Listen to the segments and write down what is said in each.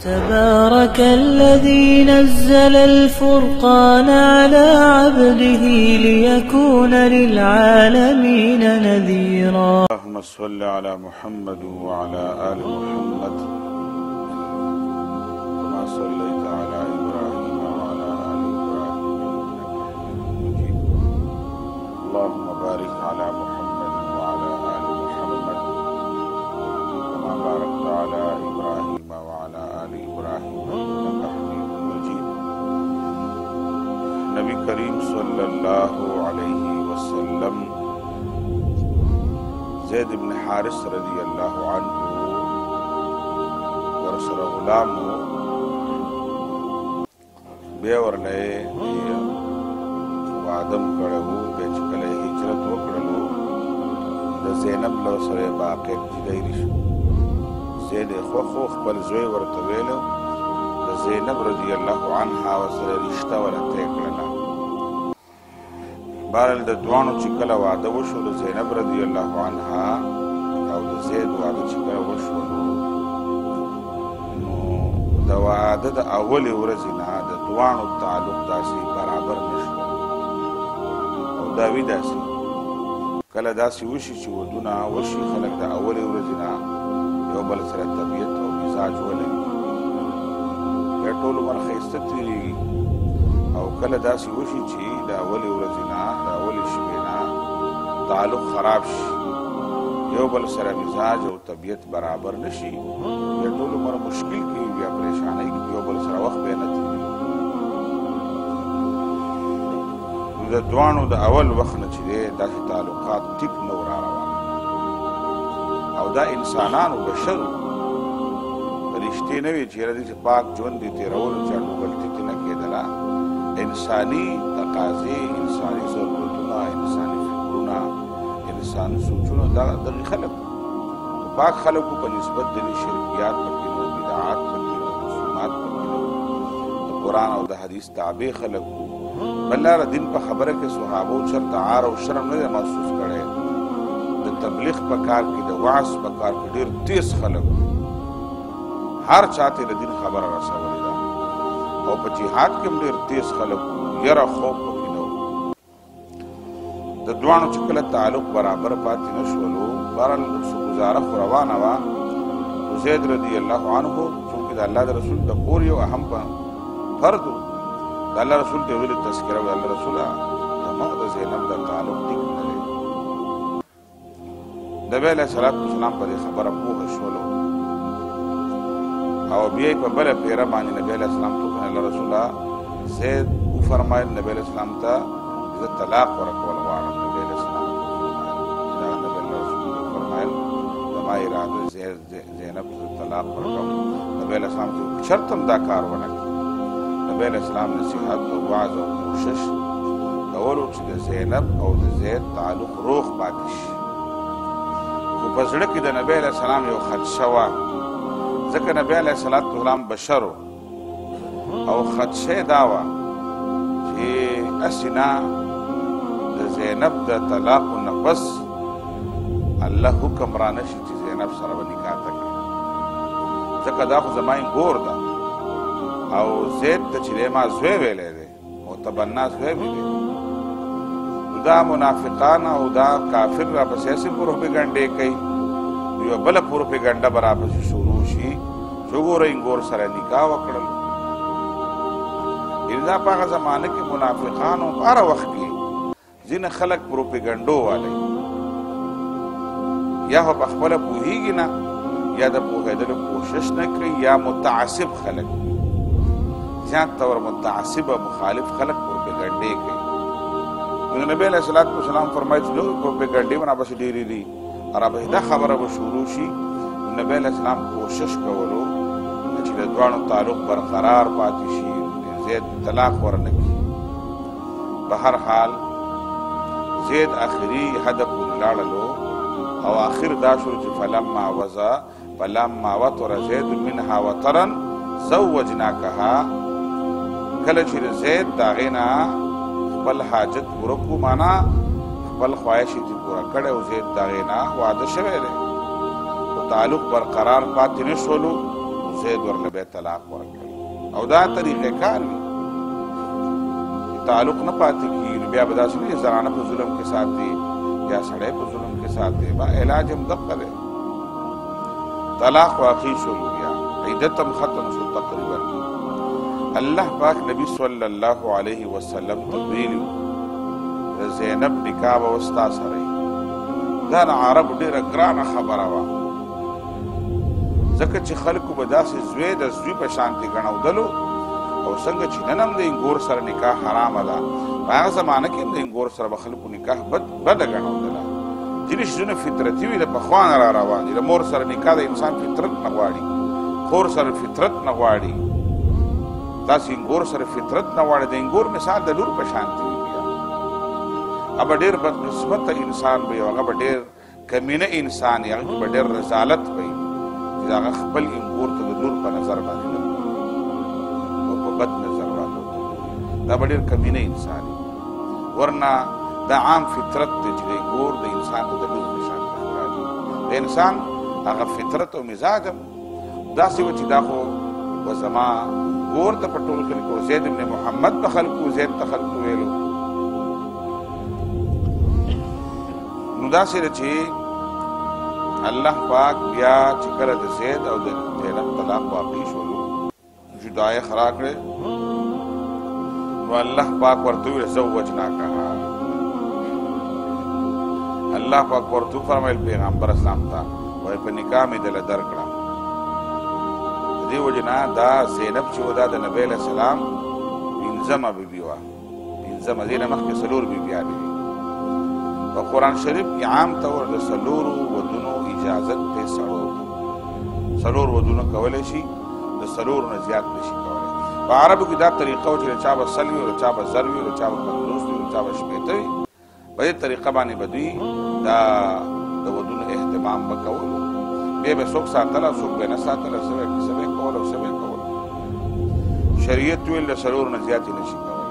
تبارك الذي نزل الفرقان على عبده ليكون للعالمين نذيرا. اللهم صل على محمد وعلى آل محمد كما صليت على إبراهيم وعلى آل إبراهيم إنك حميد مجيد. اللهم بارك على محمد وعلى آل محمد كما باركت على إبراهيم وعلى آل إبراهيم إنك حميد مجيد. نبي كريم صلى الله عليه وسلم زید بن حارث رضی اللہ عنہ ورسره غلام بیا ورله وعدم کړو به چې کله هجرت وکړلو د زینب له سره باقی جدایری شو. زید خو خپل زوی ورته ویلو د زینب رضی الله عنها سره رشتہ ورته کړله. بارل د دوانو چې کله واده وشو د زینب رضی الله عنها او د زید واده چې کله وشو نو د واده د اولې ورځې نه د دوانو تعلق داسې برابر نشو او دا وی داسې کله داسې وشي چې ودونه وشي خلک د اولې ورځې نه یو بل سره طبیعت او مزاج ولري یا ټول عمر ښایسته تېرېږي او کله داسې وشي چې د اولې ورځې نه د اولې شپې نه تعلق خراب شي یو بل سره مزاج او طبیعت برابر نشي بیا ټول عمر مشکل کې بیا پریشانۍ کې یو بل سره وخت بیا نه تېرېږي. نو د دواړو د اول وخت نه چې دی داسې تعلقات ټیک نه ور روان او دا انسانانو بشر رشتې نه وي چې یاره دې چې پاک ژوند دې تېرولو چاټو غلطي کې نه کېدله. انسانی تقاضې انسانی ضرورتونه انسانی فکرونه انسانی سوچونه دغه خلک پاک خلکو په نسبت د شرکیات پکې نو بدعات پکې نو رسومات پکې نو د قرآن او د حدیث تابع خلکو بل لاره دین په خبره کې صحابو چرته عار او شرم نه دی محسوس کړی. د تبلیغ په کار کې د وعظ په کار کې ډېر تیز خلکو هر چاته د دین خبره رسولې ده او په جهاد کې هم ډېر تیز خلک یره خوب پکې نه و. د دواړو چې کله تعلق برابر پاتې نه شولو بهرحال ګزاره خو روانه وه. زید رضی الله عنه چونکې د الله د رسول د کور یو اهم فرد و د الله رسول ته ویلې تذکره وی الله رسوله زموږ د زینب د تعلق ټیک نه دی. نبی علیه السلام په دې خبره پوه شولو او بیا په بله پیره باندې نبی علیه السلام ته الله رسوله زید وفرمایل نبی علیه السلام ته زه طلاق ورکول غواړم. نبی علیه السلام نبی رسول وفرمایل زما اراده زینب ته طلاق ورکوم. نبی علیه السلام ته شرط هم دا کار ونه کړي. نبی علیه السلام نصیحت او وعظ او کوشش کولو چې د زینب او د زید تعلق روغ پاتې شي. خو په زړه کې د نبی علیه السلام یو خدشه وه ځکه نبی علیه السلام بشر او خدشه دا وه چې هسې نه د زینب د طلاقو نه پس الله حکم را نشي چې زینب سره به نکاح ته کړي ځکه دا خو زما ګور ده او زید ته چې دی ما زوی ویلی دی متبنا زوی مې دی. دا منافقان او دا کافر را پسې هسې پروپیګنډې کوي. یوه بله پروپیګنډه به را پسې شروع شي چې وګورئ ګور سره نکاح وکړلو. یعنې دا په هغه زمانه کې منافقانو په هره وخت کې ځینې خلک پروپیګنډو والی یا خو پخپله پوهېږي نه یا د پوهېدلو کوشش نه کوي یا متعصب خلک زیات طور متعصبه مخالف خلک پروپیګنډې کوي. نو نبی علیه السلام فرمایي چې لوی پروپیګنډې به راپسې ډېرې دي راپسې دا خبره به شروع شي. نبی علیه السلام کوشش کولو چې د دواړو تعلق برقرار پاتې شي زید طلاق ورنه کړي. په هر حال زید آخري حد پورې لاړلو او آخر دا شو چې فلما وطر زید منها وطرا زوجناکها. کله چې زید د هغې نه خپل حاجت پوره کړو معنا خپل خواهش یې پوره کړی او زید د هغې نه واده شوی دی. تعلق برقرار پاتې نه شولو زید ورله بیا طلاق ورکړل او دا طریقې کار وي تعلق نه پاتې کېږي نو بیا به داسې نه زنانه په ظلم کې ساتي یا سړی په ظلم کې ساتي با علاج هم دقه دی طلاق واقع شول بیا عدت هم ختم شو تقریبا الله پاک نبی صلی الله علیه وسلم ته ویلي د زینب نکاح به ستا سره دا د عربو ډېره ګرانه خبره وه ځکه چې خلکو به داسې زوی د زوی په شانتې ګڼودلو او څنګه چې نن هم د انګور سره نکاح حرامه ده په هغه زمانه کې هم د انګور سره به خلکو نکاح بده ګڼودله ځینې شیزونه فطرتي وي د پخوا نه را روان دي د مور سره نکاح د انسان فطرت نه غواړي خور سره فطرت نه غواړي داسې انګور سره فطرت نه غواړي د انګور مثال د لور په شانتې وي بیا هغه به ډېر بدقسمته انسان به هغه به ډېر کمینه انسان وي هغه کې به ډېر رضالت وي چې هغه خپل انګور ته د لور په نظر باندې نه او په بد نظر باندې دا به ډېر کمینه انسان وي ورنه دا عام فطرت دی چې د انګور د انسان ته د لور په شان ښکاري د انسان هغه فطرت او مزاج هم داسې و چې دا خو به زما ګور ته په ټول کلي کې زید ابن محمد په خلکو زید ته خلکو ویلو نو داسې ده چې الله پاک بیا چې کله د زید او د زینب طلاق واقع شولو جدای خرا کړې نو الله پاک ورته وویل زوجناکها الله پاک ورته فرمایل پیغمبر اسلام ته وایي په نکاح مې دله درکړه د دې وجې نه دا زینب چې و دا د نبی علیه السلام پنځمه بیبي وه پنځمه دې نه مخکې څلور بیبیانې وي په قرآن شریف کې عام طور د څلورو ودونو اجازت دی سړو څلور ودونه کولی شي د څلورو نه زیات نشي کولی په عربو کې دا طریقه وه چې د چا به سل وي د چا به زر وي د چا به 50 وي د چا به شپېته وي په دې طریقه باندې به دوی دا د ودونو اهتمام به کولو بیا به څوک ساتله څوک به نه ساتله څه به کول او څه به کول شریعت ویل د څلورو نه زیاتې نشي کولی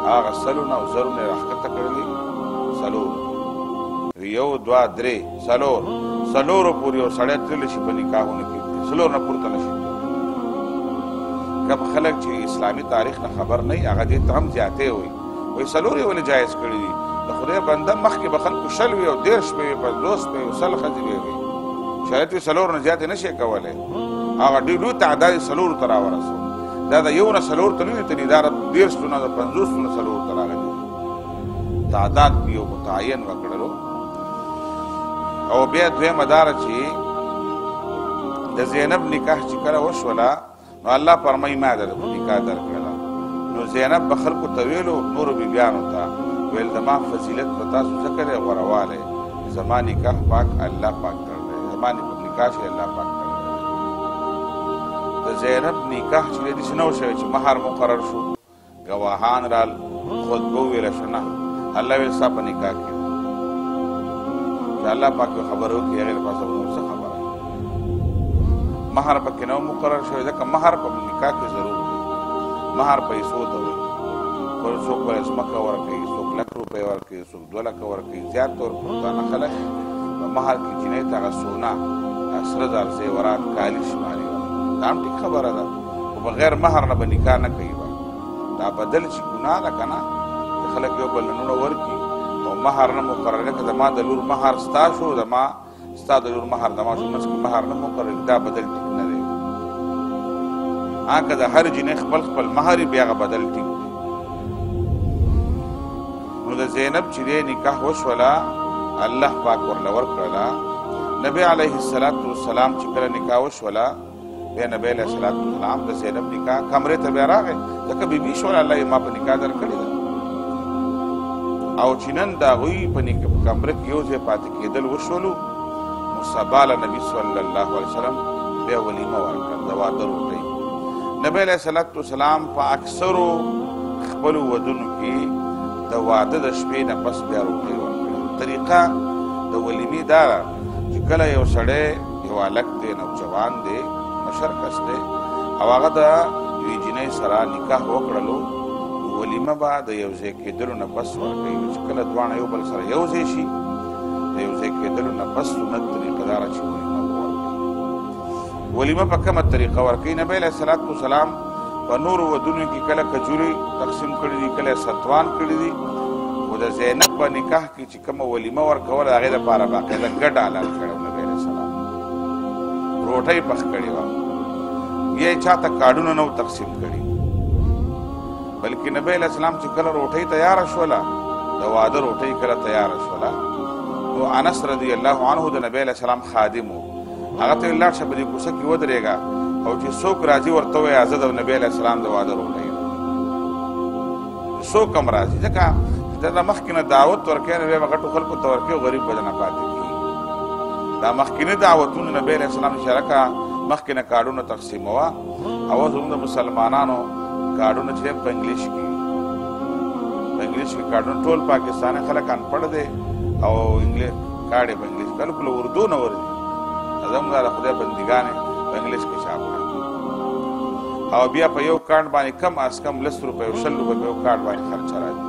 هغه سلو نه او زرو نه یې راښکته کړلي څلور یو دوه درې څلورو پورې یو سړی تللی شي په نکاحونو کې څلور نه پورته نه شي کم خلک چې اسلامي تاریخ نه خبر نه وي هغه دې ته هم زیاتې وایي وایي څلور یې ولې جایز کړي دي د خدای بنده مخکې به خلکو 60 وي او 10 به وي 50 به وي 100 ښځې به وي شریعت وي څلور نه زیاتې نه شي کولی هغه ډېر لوی تعداد یې څلورو ته راورسو دا د یو نه څلور ته نه دي تلي دا د 10 نه د 50 نه څلور ته راغلي تعداد یو متعین وکړلو او بیا دویمه داره چې د زینب نکاح چې کله وشوله نو الله فرمایي ما د نکاح درکړله نو زینب به خلکو ته ویلو نورو بیبیانو ته ویل زما فضیلت په تاسو ځکه دی غوروالی زما نکاح پاک الله پاک کړی زما نکاح چې الله پاک کړی د زینب نکاح چې دی داسې نه و شوی چې مهر مقرر شو ګواهان رال خطبه وویله شو نه الله ویل ستا په نکاح کې چې الله پاک یو خبره وکړي هغې لپاره نور څه خبره مهر پکې نه و مقرر شوی ځکه مهر په نکاح کې ضرور دی مهر پیسو ته وایي څوک به ځمکه ورکوي څوک 1,00,000 روپۍ ورکوي څوک 2 لکه ورکوي زیات طور پښتانه خلک په مهر کې جینۍ ته هغه سونا سره زر زیورات کالي شماري دا هم ټیک خبره ده خو بغیر مهر نه به نکاح نه کوي دا بدل چې ګناه ده که نه چې خلک یو بل نونه ورکړي او مهر نه مقرر کړه زما د لور مهر ستا شو ستا د لور مهر زما شو منځ کې مهر نه مقرر دا بدل ټیک نه دی که د هر جینۍ خپل مهر بیا هغه بدل ټیک دی نو د زینب چې دی نکاح وشوله الله پاک ورله ورکړله نبی علیه السلام چې کله نکاح وشوله بیا نبی علیه السلام د زینب نکاح کمرې ته بیا راغی ځکه بیبي شوله الله یې ما په نکاح درکړې ده او چې نن د هغوی په کمره کې یو ځای پاتې کېدل وشولو نو سبا له نبي صلی الله علیه وسلم بیا ولیمه ورکړه د واده روټۍ نبی علیه السلام په اکثرو خپلو ودونو کې د واده د شپې نه پس بیا روټۍ ورکړه طریقه د ولیمې دا ده چې کله یو سړی یو هلک دی نوجوان دی مشر کس دی او هغه د یوې جینۍ سره نکاح وکړلو ولیمه به د یو ځای کېدلو نه پس ورکوي چې کله دواړه یو بل سره یو ځای شي د یو ځای کېدلو نه پس سنت طریقه دا ده چې ولیمه به ورکوي ولیمه په کومه طریقه ورکوي؟ نبی علیه الصلاة والسلام په نورو ودونو کې کله کجوري تقسیم کړي دي، کله ستوان کړي دي، خو د زینب په نکاح کې چې کومه ولیمه ورکول هغې دپاره باقاعده ګډ حلال کړی و نبی علیه السلام. روټۍ پخ کړې وه، یا یې چاته کارډونه نه و تقسیم کړي، بلکې نبی علیه السلام چې کله روټۍ تیاره شوله، د واده روټۍ کله تیاره شوله، نو انس رضی الله عنه د نبی علیه السلام خادم و، هغه ته ویل لاړ شه په دې کوڅه کې ودرېږه او چې څوک راځي ورته ووایه زه د نبی علیه السلام د واده روټۍ یم. څوک هم راځي، ځکه دا مخکې نه دعوت ورکوي، نو بیا به غټو خلکو ته ورکوي، غریب به نه پاتې کېږي. دا مخکیني دعوتونه نبی علیه السلام اشاره کړه مخکې نه کارډونه تقسیموه، او زموږ د مسلمانانو کارډونه چې په انګلیش کې په انګلیش کې کارډونه ټول پاکستاني خلک انپړ دی او انګلیش کارډ یې په انګلیش بالکل اردو نه ورځي، زموږ د خدای بندګانې په انګلیش کې چاپ کړي، او بیا په یو کارډ باندې کم از کم 10 روپۍ 20 روپۍ په یو کارډ باندې خرچه راځي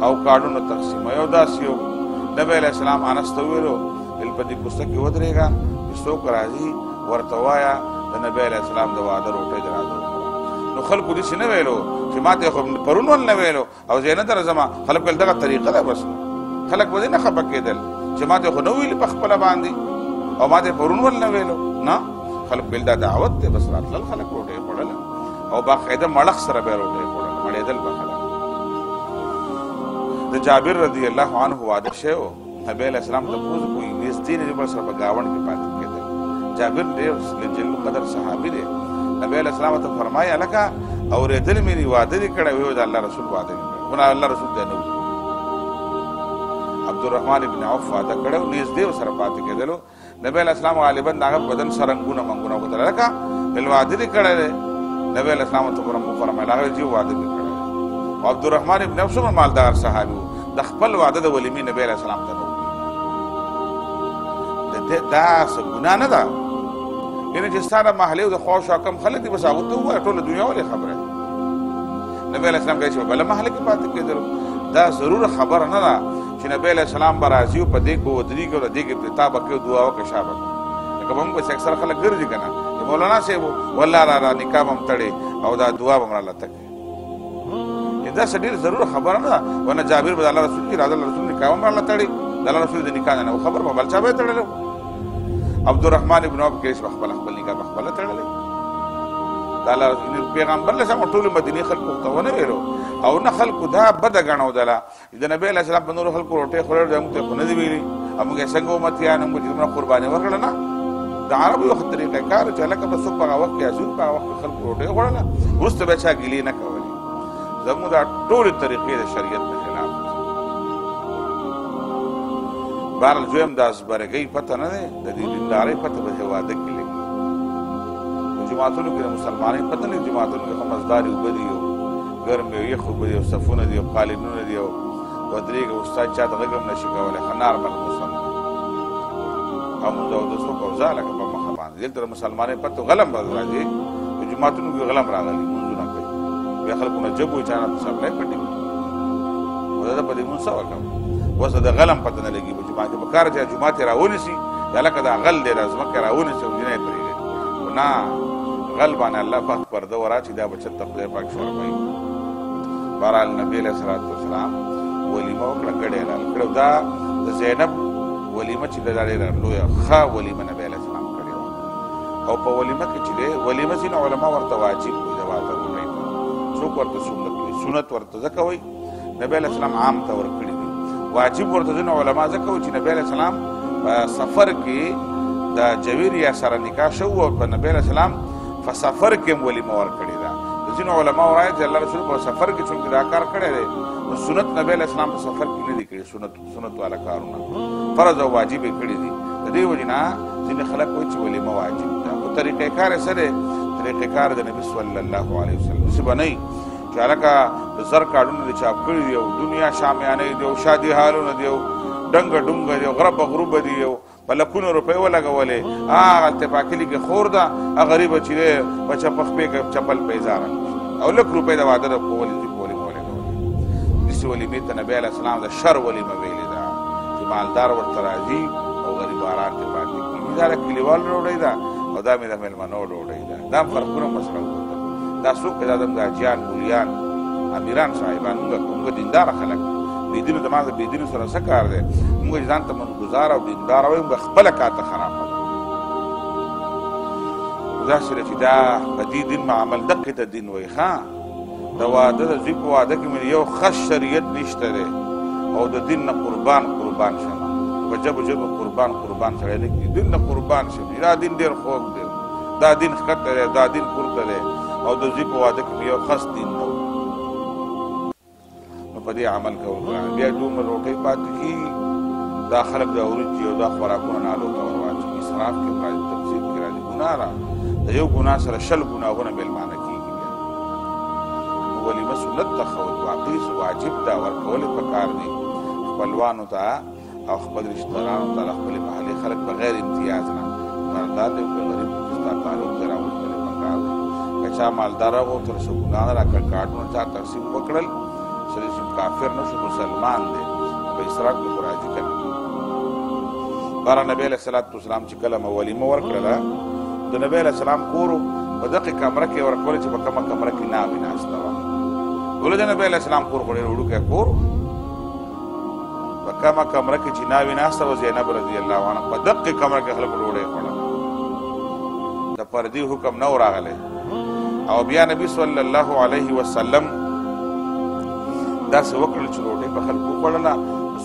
او کارډونه تقسیم. یو داسې یو نبی علیه السلام انس ته وویلو ویل په دې کوڅه کې ودرېږه، چې څوک راځي ورته وایه د نبی علیه السلام د واده روټۍ د راځو. نو خلکو داسې نه ویلو چې ما ته خو پرون ول نه ویلو او زه یې نه درځمه، خلک ویل دغه طریقه ده بس. خلک به دې نه خفه کېدل چې ما ته خو نه ویلي په خپله باندې او ما ته پرون ول نه ویلو، نه، خلک ویل دا دعوت دی، بس راتلل خلک روټۍ خوړله او باقاعده مړخ سره به یې روټۍ خوړله، مړېدل به خلک. د جابر رضی الله عنه واده شوی و، نبی علیه السلام تپوس کوي نږدې نږدې بل سره په ګاونډ کې پاتې کېدل. جابر ډېر جلیل قدر صحابي دی. نبی علیه السلام ته فرمایي هلکه اورېدلې مې دي واده دې کړی؟ ویې د الله رسول واده مې کړی، خو الله رسول دی نه و. عبدالرحمن ابن عوف واده کړی و، نږدې ورسره پاتې کېدلو. نبی علیه السلام غالبا د هغه بدن سرنګونه منګونه وکتل، هلکه ویل واده دې کړی دی؟ نبی علیه السلام ته وفرمیل هغه چې واده مې کړی. او عبدالرحمن ابن عوف څومره مالدار صحابي و، د خپل واده د ولیمې نبی علیه السلام ته نه و. دا څه ګناه نه ده، یعنې چې ستا د محلې او د خواوشا کم خلک دي بس هغو ته ووایه، ټوله دنیا ولې خبره. نبی علیه السلام کوي چې په بله محله کې پاتې کېدلو، دا ضروره خبره نه ده چې نبی علیه السلام به راځي او په دې کې ودرېږي او د دې کې ابتدا به کوي، دعا وکړه، شا به کوي. لکه به موږ پسې اکثره خلک ګرځي که نه، د مولانا صاحب والله را نکاح به هم تړې او دا دعا به هم راله کوي. دا څه ډېره ضروره خبره نه ده، ورنه جابر به د الله رسول چې راځه الله رسول نکاح هم راله تړي، د الله رسول د نکاح نه و خبر به بل چا به یې تړلی. عبدالرحمن ابن عوف کیس به خپله خپل نکاح به خپله تړلی. د الله پیغمبر علیه السلام ټولو مدینې خلکو ته ونه ویلو او نه خلکو دا بده ګڼودله د نبی علیه السلام په نورو خلکو روټۍ خوړل دی، موږ ته خو نه دي ویلي او موږ یې څنګه امتیان موږ چې دومره قرباني ورکړله. نه، د عربو یو طریقه کار چې هلکه به څوک په هغه وخت کې ازون په هغه وخت کې خلکو روټۍ خوړله، وروسته به چا ګیلې نه کولې. زموږ دا ټولې طریقې د شریعت نه خلاف دي. بهرحال دویم د ازبرګۍ پته نه دی، د دې دیندارۍ پته به واده کې لګي. جماعتونو کې د مسلمانۍ پته نه، جماعتونو کې خو مزداري اوبه دي او ګرم دی او یخ اوبه دي او صفونه دي او قالینونه دي او ودرېږه استاد چا ته غږ هم نشي کولی، ښه نارمل موسم او مونځ اودس وکړه او ځه لکه په مخه باندې. دلته د مسلمانۍ پته غلم به راځي، په جوماتونو کې غلم راغلي مونځونه کوي، بیا خلکو نه جب وایي چا نه سپلی پټي وي، دا په دې مونځ څه وکړم؟ اوس د غلم پته نه لګي په جومات کې، پکار چې جومات یې راونیسي یا لکه دا غل دی دا ځمکه راونیسي او جنۍ پرېږدي، خو نه غل باندې الله پاک پرده وراچي، دا به چېرته خدای پاک شرموي. بهرحال نبي علیه الصلاة والسلام ولیمه وکړه، ګډې حلال کړه. دا د زینب ولیمه چې دا ډېره لویه ښه ولیمه نبي علیه السلام کړې وه. او په ولیمه کې چې دی ولیمه ځینې علما ورته واجب وایي، د واده ډوډۍ ته څوک ورته سنت وایي. سنت ورته ځکه وایي نبي علیه السلام عام ته ورکړي دي، واجب ورته ځینې علما ځکه وایي چې نبي علیه السلام په سفر کې د جویریا سره نکاح شو او په نبي علیه السلام په سفر کې هم ولیمه ورکړې ده. د ځینو علماو رایه چې الله رسول په سفر کې چونکې دا کار کړی دی، نو سنت نبی علیه السلام په سفر کې نه دي کړي، سنت والا کارونه فرض او واجب یې کړي دي. د دې وجې نه ځینې خلک وایي چې ولیمه واجب ده، خو طریقې کار یې څه دی؟ طریقې کار د نبي صلی الله علیه وسلم داسې به نه وي چې هلکه د زر کارډونه دې چاپ کړي دي او دنیا شامیانۍ دي او شادي حالونه دي او ډنګه ډونګه دي او غربه غروبه دي او په لکونو روپۍ ولګولې، هغه هلته کلي کې خور ده، هغه غریبه چې دی په چپخ پې چپل پیزاره او لږ روپۍ د واده د ولیمې ولګولې. داسې ولیمې ته نبي علیه السلام د شر ولیمه ویلې ده چې مالدار ورته راځي او غریباران ترې پاتې کېږي. دا د کلیوالو ډوډۍ ده او دا مې د مېلمنو ډوډۍ ده. دا هم فرقونه مسله وکړل. دا څوک دی؟ دا زموږ حاجیان، مولیان، امیران، صاحبان، موږ دینداره خلک. بېدینو ته ما د بېدینو سره څه کار دی؟ موږ ځان ته منګزاره او دینداره وایو، موږ خپله کار ته خرابه ده. داسې ده چې دا په دې دین معامل دقې ته دین وایي. ښه د واده د زوی په واده کې مې یو خاص شریعت نشته دی او د دین نه قربان شم. په جبو جبو قربان سړی نه کېږي. دین نه قربان شم. دا دین ډېر خوږ دی، دا دین ښکته دی، دا دین پورته دی او د زوی په واده کې مې یو خاص دین نه و. نو په دې عمل کول ګران. بیا دومره روټۍ پاتې کېږي. دا خلک د وریجې او دا خوراکونه نالو ته ور واچوي. اسراف کې راځي، تقسیم کې راځي. ګناه ده. د یو ګناه سره 20 ګناهونه مېلمانه کېږي. بیا نو ولیمه سنت ده، واقعي واجب ده، ورکول یې پکار دي خپلوانو ته او خپل رشتهدارانو ته، خپلې محلې خلک بغیر امتیاز نه. مالدار دی که غریب دی، ستا تعلق دی راوستلی پکار دی. که چا مالدار راغوښتل څه ګناه نه راکړل، کارډونه چا تقسیم وکړل، سړی چې کافر نه شو مسلمان دی، په اسراف کې خو راځي که نه. بهر نبي علیه صلات وسلام چې کله ولیمه ورکړله، د نبي علیه السلام کور په دغې کمره کې ورکولی چې په کومه کمره کې ناوې ناسته وه. ولې د نبي علیه السلام کور خو ډېر وړوکی کور، په کومه کمره کې چې ناوې ناسته وه زینب رضی الله عنها، په دغې کمره کې خلکو ډوډۍ خوړله. د پردي حکم نه و راغلی. او بیا نبي صلی الله علیه وسلم داسې وکړل چې ډوډۍ په خلکو وخوړله.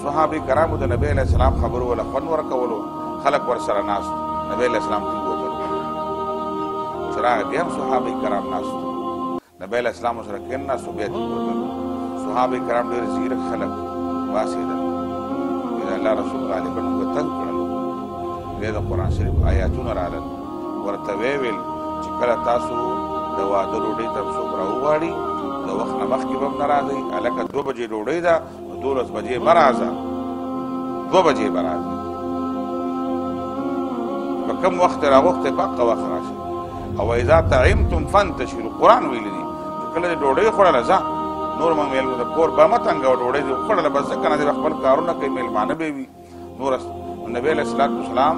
صحابه کرامو د نبي علیه السلام خبرو وله خوند ورکولو، خلک ورسره ناست. نبي علیه السلام ټینګ وتل چې راغی، بیا هم صحابه کرام ناست. نبي علیه السلام ورسره کېناستو، بیا ټینګ وتل. صحابه کرام ډېر ځیرک خلک پاڅېدل. د الله رسول غالبا موږ تنګ کړلو. بیا د قرآن شریف آیاتونه رالل، ورته ویې ویل چې کله تاسو د واده ډوډۍ ته څوک راوغواړي، د وخت نه مخکې به هم نه راځئ. هلکه 2 بجې ډوډۍ ده، 12 بجې مه راځه، 2 بجې به راځئ. په کوم وخت راغوښتی په هغه وخت راشئ. او اذا طعمتم فانتشروا، قرآن ویلي دي چې کله دې ډوډۍ خوړله ځه، نور مو د کور به مه تنګوه، ډوډۍ دې وخوړله بس ځکه نه دې خپل کارونه کوي، مېلمانه به وي نور. نبي علیه الصلات وسلام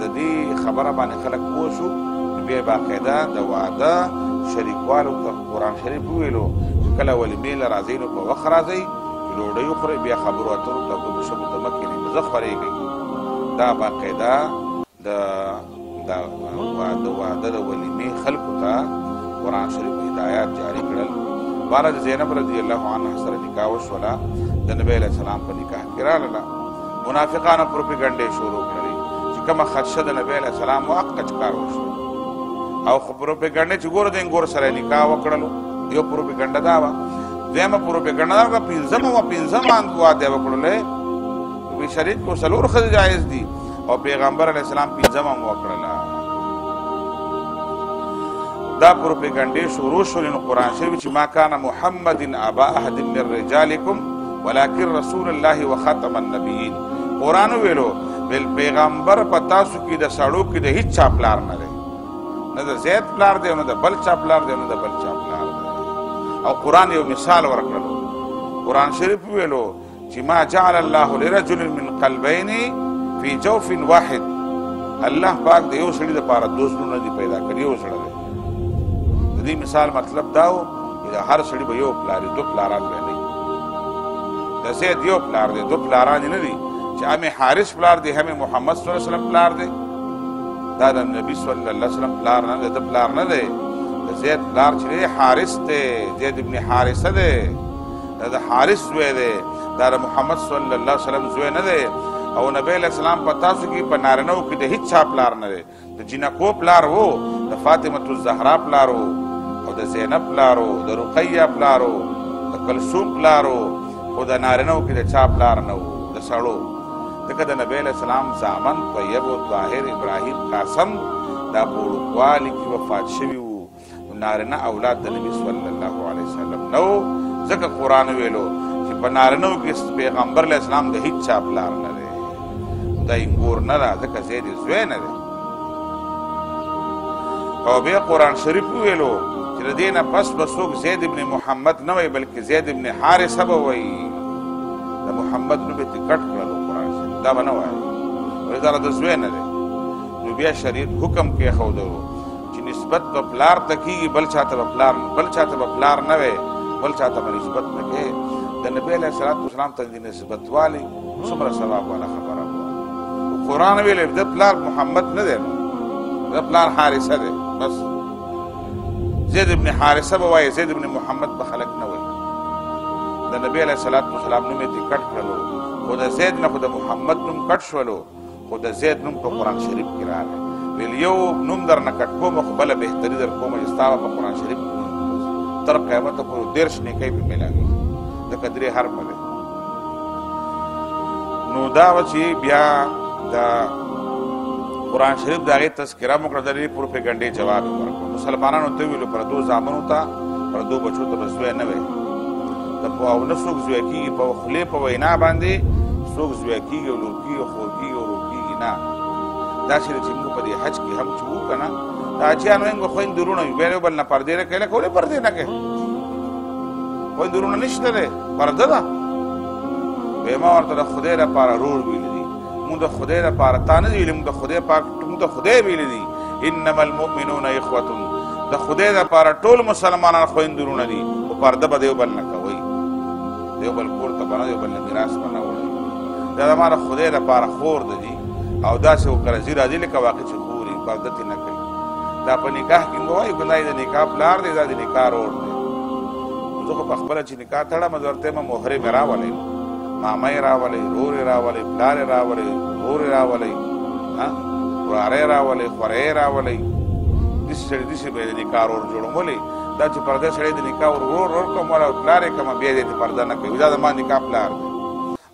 د دې خبره باندې خلک پوه شو. بیا یې باقاعده د واده شریکوالو ته قرآن شریف وویلو چې کله ولیمې له راځئ نو په وخت راځئ، چې ډوډۍ وخورئ، بیا خبرو اترو ته ګوبو شبو ته مه کښېنئ، مزه خورېږئ. دا باقاعده د واده د ولیمې خلکو ته قرآن شریف هدایات جاري کړل. باره د زینب رضی الله عنها سره نکاح وشوله، د نبي علیه السلام په نکاح کې راغله. منافقانو پروپیګنډې شروع کړلې چې کومه خدشه د نبي علیه السلام و هغه کار وشو. او خو پروپیګنډې چې ګوره د انګور سره نکاح وکړلو، یو پروپیګنډه دا وه. دویمه پروپیګنډه دا وه پنځمه واده وکړلې. په شریعت کې 4 ښځې جایز دي او پیغمبر علیه السلام 5مه هم وکړله. دا پروپیګنډې شروع شولې. نو قرآن شریف چې ما کان محمد ابا احد من رجالکم ولکن رسول الله وخاتم النبیین. قرآن ویلو پیغمبر په تاسو کې د سړو کې د هیڅ چا پلار نه دی، نه د زید پلار دی، نه د بل چا پلار دی، نه د بل چا پلار دی. او قرآن یو مثال ورکړلو. قرآن شریف ویلو چې ما جعل الله لرجل من قلبین فی جوف واحد. الله پاک د یو سړي دپاره 2 زړونه دي پیدا کړي، یو زړه دی. د دې مثال مطلب دا و چې د هر سړي به یو پلار وي، 2 پلاران به نه وي. د زید یو پلار دی، 2 پلاران نه دي چې هم حارث پلار دی، هم محمد صلی الله علیه وسلم پلار دی. دا د نبی صلی الله علیه وسلم پلار نه دی، د پلار نه دی. د زید پلار چې دی حارث دی، زید ابن حارثه دی، دا د حارث زوی دی، دا د محمد صلی الله علیه وسلم زوی نه دی. او نبی علیہ السلام په تاسو کې په نارینهو کې د هیڅ چا پلار نه دی. د جینکو پلار وو، د فاطمة الزهرا پلار وو، او د زینب پلار وو، د رقیه پلار وو، د کلثوم پلار وو، خو د نارینهو کې د چا پلار نه وو، د سړو. ځکه د نبی علیہ السلام زامن طیب و طاهر ابراهیم قاسم دا په وړوکوالي کې وفات شوي وو. نارینه اولاد د نبي صلی الله علیه وسلم نه وو. ځکه قرآن ویلو چې په نارینهو کې پیغمبر علیه السلام د هیڅ چا پلار نه دی. دا انګور نه ده، ځکه زید زوی نه دی. او بیا قرآن شریف ویلو چې د دې نه پس به څوک زید ابن محمد نه وایي، بلکې زید ابن حارثه به وایي. د محمد نوم یې کټ کړلو قرآن شریف، دا به نه وایي، دا د زوی نه دی. نو نو بیا شریعت حکم کېښودو چې نسبت به پلار ته کېږي بل چاته به پلار نه وی بل چاته به نسبت نه کوې د نبي علیه صلات وسلام ته د نسبت والی څومره ثواب والا خبره وه قرآن ویلی د پلار محمد نه دی د پلار حارثه دی بس زید ابن حارثه به وایي زید ابن محمد به خلک نه وایي د نبي علیه صلات وسلام نوم یې کټ کړلو خو د زید نه خو د محمد نوم کټ شولو خو د زید نوم په قرآن شریف کې راغی ویل یو نوم در نه کټ کوم خو بله بهتري در کوم چې ستا په قرآن شریف تر قیامته پورې 13 نیکۍ پې میلاوي ځکه 3 حرفه دی نو دا وه چې بیا د قرآن شریف د هغې تذکره مو کړه د دې پروپیګنډې جواب یې ورکړو مسلمانانو ته ویلو پردو زامنو ته پردو بچو ته به زوی نه وی او نه څوک زوی کېږي په خولې په وینا باندې څوک زوی کېږي او لور کېږي خور کېږي او ورور کېږي نه داسې ده چې موږ په دې حج کې هم چې وو که نه د حاجیانو هم خویندې ورونه وي بیا یو بل نه پردې نه کوي لکه ولې پردې نه کوي خویندې ورونه نشته دی پرده ده وایي ما ورته د خدای لپاره رور ویلي دي مونږ د خدای لپاره تا نه دي ویلي مونږ د خدای ویلي دي انما المؤمنون اخوة د خدای لپاره ټول مسلمانان خویندې ورونه دي خو پرده به د یو بل نه کوئ د یو بل کور ته به نه د یو بل نه میراث به نه وړئ دا زما د خدای لپاره خور ده دي او داسې وکړه ځي راځي لکه واقع چې خور یې پرده ترې نه کوي دا په نکاح کې به وایي که دا یې د نکاح پلار دی دا د نکاح رور دی زه خو په خپله چې نکاح تړم زه ورته یم مهرې مې راولئ ماما یې راولئ رور یې راولئ پلار یې راولئ ورور یې راولئ وراره یې راولئ خوری یې راولئ داسې سړي داسې به یې د نکاح رور جوړم ولې دا چې پرده سړی د نکاح ورور ورکړم ولا پلار یې کړمه بیا دې پرده نه کوي دا زما نکاح پلار دی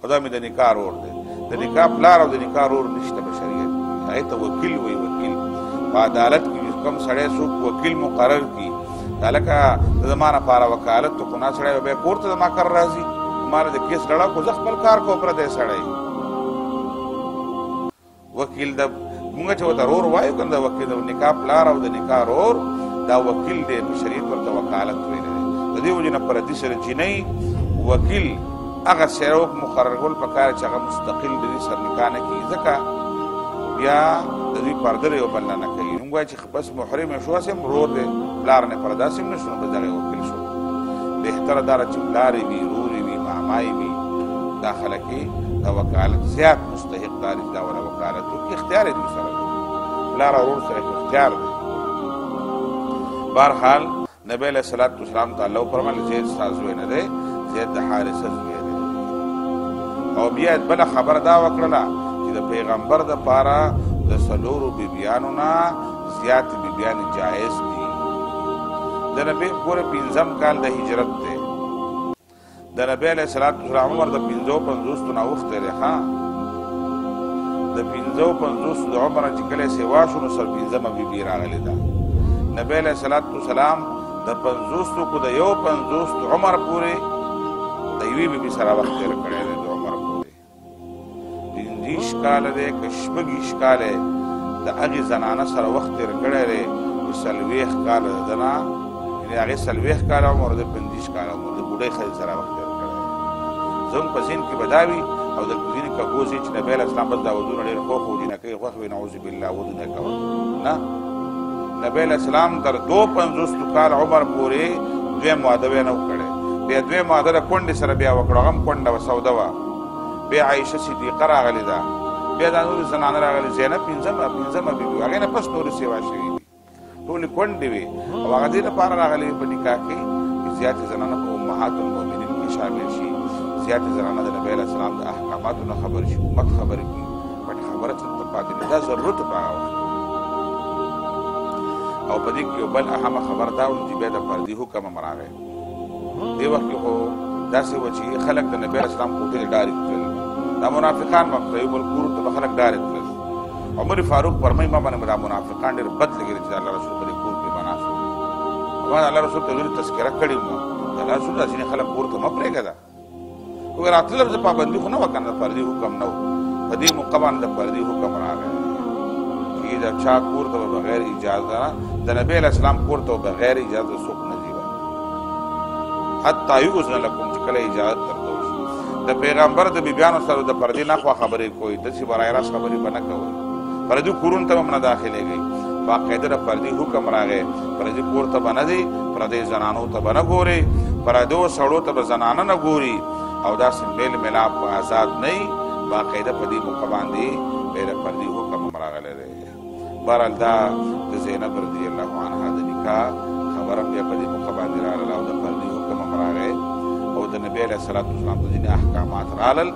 او دا مې د نکاح رور دی د نکاح پلار او د نکاح رور نشته په شریعت کې هغې ته وکیل وایي وکیل په عدالت کې کوم سړی څوک وکیل مقرر کړي دا لکه زما لپاره وکالت ته خو نه سړی بیا کور ته زما کر راځي ما له د کیس لړه خو زه خپل کار کوم پردی سړی وکیل د مونږ چې ورته رور وایو که نه د وکیل د نکاح پلار او د نکاح رور دا وکیل دی په شریعت ورته وکالت ویلی دی د دې وجې نه پردي سره جینۍ وکیل هغه سړی مقرر کول پکار چې هغه مستقل د دې سره نکاح نه کېږي ځکه بیا د دوی پرده یو بل نه کوي موږ وایو چې بس محرم شو هسې هم رور دی پلار نه پرده هسې هم نه شو نو بس دغه وکیل شو بهتره دا چې پلار یې وي رور یې وي ماما یې وي دا خلک یې د وکالت زیات مستحق دا دی چې دا وله وکالت وکړي اختیار یې دوی سره دی پلار او رور سره اختیار دی بهرحال نبی علیه صلات وسلام ته الله وفرمایل زید ستا زوی نه دی زید د حارثه زوی دی او بیا بله خبره دا وکړله چې د پیغمبر دپاره د څلورو بیبیانو نه زیات بیبیانې جایز دي د نبی پورې 5م کال د هجرت دی د نبی علیه صلات وسلام عمر د 55 نه اوښتی دی ښه د 55 د عمر نه چې کله یې سیوا شو نو 5مه بیبي راغلې ده نبی علیه صلات وسلام د 50 کو د یو 50 عمر پورې د یوې بیبي سره وخت تېر کړی دی د عمر پورې 25 کاله دی که 26 کاله د هغې زنانه سره وخت تېر کړی دی چې 40 کاله د ده نه یعنې هغې 40 کاله عمر د 25 کاله عمر د بوډۍ ښځې سره وخت تېر کړی دی زموږ په ذهن کې به دا وي او د ځینې کږو ځي چې نبی علیه اسلام بس دا ودونه ډېر خوښ و جینکۍ خوښ وي نعوذ بالله ودونه یې کول نه نبی علیه السلام تر 52 کال عمر پورې دویم واده یې نه و کړی بیا دویم واده د کونډې سره بیا وکړو هغه هم کونډه وه سوده وه بیا عایشه صدیقه راغلې ده بیا دا نورې زنانه راغلې زینب 5مه بیبي وه هغې نه پس نورې سیوا شوي دي ټولې کونډې وې او هغه دې لپاره راغلې وې په نکاح کې چې زیاتې زنانه په امهات المؤمنین کې شامل شي زیاتې زنانه د نبی علیه السلام د احکاماتو نه خبر شي امت خبرې کړي پټې خبره څنګه پاتې نه دا ضرورت په هغه وخت او په دې کې یو بل اهمه خبر دا و چې بیا د فردي حکم هم راغی دې وخت کې خو داسې وه چې خلک د نبي علیه السلام کوټې ډارې تلل دا منافقان به د یو بل کورو ته به خلک ډارې تلل عمر فاروق فرمایي ما باندې دا منافقان ډېر بد لګېدل چې د الله رسول په دې کور کې به ناست وو ما د الله رسول ته ویلي تذکره کړې وم د الله رسول دا ځینې خلک کور ته مه پرېږده وایي راتلل زه پابندي خو نه وه که نه د فردي حکم نه و په دې موقع باندې د فردي حکم راغی د چا کور ته به بغیر اجازه د نبی علیه السلام کور ته بغیر اجازه څوک نه ځي حتی یؤذن لکم چې کله اجازت درته وشي د پیغمبر د بیبیانو سره د پردې نخوا خبرې کوئ داسې برای راست خبرې به نه کوئ پردي کورونو ته هم نه داخلېږئ باقاعده د پردي حکم راغی پردي کور ته به نه ځئ پردی زنانو ته به نه ګورئ پردو سړو ته به زنانه نه ګوري او داسې میل ملاپ آزاد نه وي باقاعده په دې موقع باندې بیا د پردي حکم هم راغلی دی بهرحال دا د زینب رضی الله عنها د نکاح خبره بیا په دې موقع باندې راغله او د پردي حکم هم راغی او د نبي علیه السلام د ځینې احکامات رالل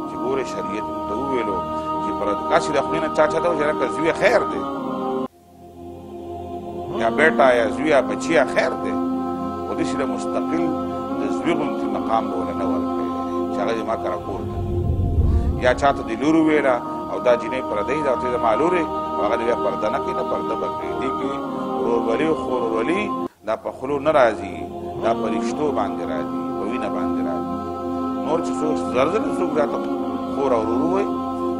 چې ګورې شریعت ته وویلو چې کاسې د خولې نه چا چاته وایي چې لکه زویه خیر دی یا بیٹا یا زویه بچیه خیر دی خو داسې د مستقل د زوی غوندې مقام به وله نه ورکړی چې هغه زما کره کور دی یا چاته د لور وویله او دا جینۍ پردی ده او ته زما لورې او هغه د بیا پرده نه کوي نه پرده به کوي دې کې ورورولي او خورورولي دا په خولو نه راځي دا په رشتو باندې راځي په وینه باندې راځي نور چې څوک زر زر څوک راته خور او ورور وایي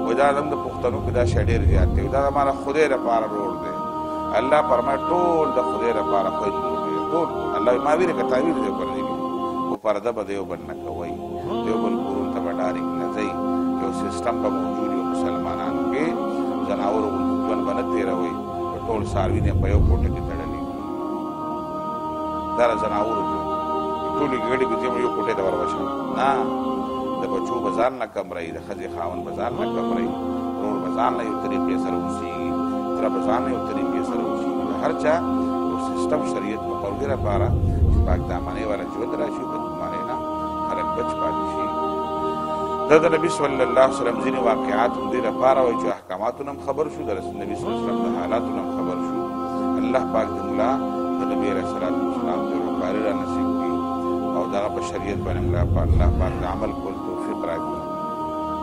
وایي دا زموږ د پښتنو کې دا شی ډېر زیات دی دا زما د خدای لپاره رور دی الله فرمایي ټول د خدای لپاره خوندور دی ټول الله ما ویلې که تعویل دی پر دې خو پرده به د یو بل نه کوئ د یو بل کورونو ته به ډارېک نه ځئ یو سیسټم به موجود وي مسلمانانو کې ځناورو غوندې ژوند به نه تېروئ ټول څاروي نه په یو کوټه کې تړلي دا د ځناورو ټولې ګېډې به یو کوټې ته ور وشي نه د بچو به ځان نه کم رهي د ښځې خاوند به ځان نه کم رهي ورور به ځان نه یو طریقې سره اوسېږي تره به ځان نه یو طریقې سره اوسېږي د هر چا یو سیسټم شریعت مقرر دې لپاره چې پاک دامنۍ والا ژوند را شي بدګمانۍ نه خلک بچ پاتې شي دا د نبي صلی الله علیه وسلم ځینې واقعات هم دې لپاره وایي چې احکاماتو نه هم خبر شو د رسول نبي صلی الله علیه وسلم د حالاتو نه هم خبر شو الله پاک د ملا د نبي علیه السلام روکاري را نصیب کړي او دغه په شریعت باندې الله پاک د عمل کول توفیق راکړي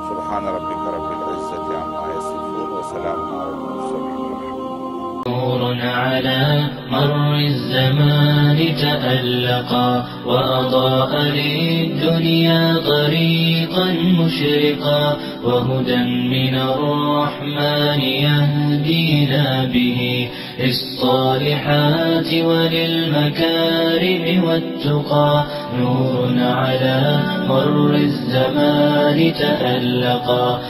سبحان ربک رب العزة عما یصفون وسلام علی المرسلین نور على مر الزمان تألقا وأضاء للدنيا طريقا مشرقا وهدى من الرحمن يهدينا به للصالحات وللمكارم والتقى نور على مر الزمان تألقا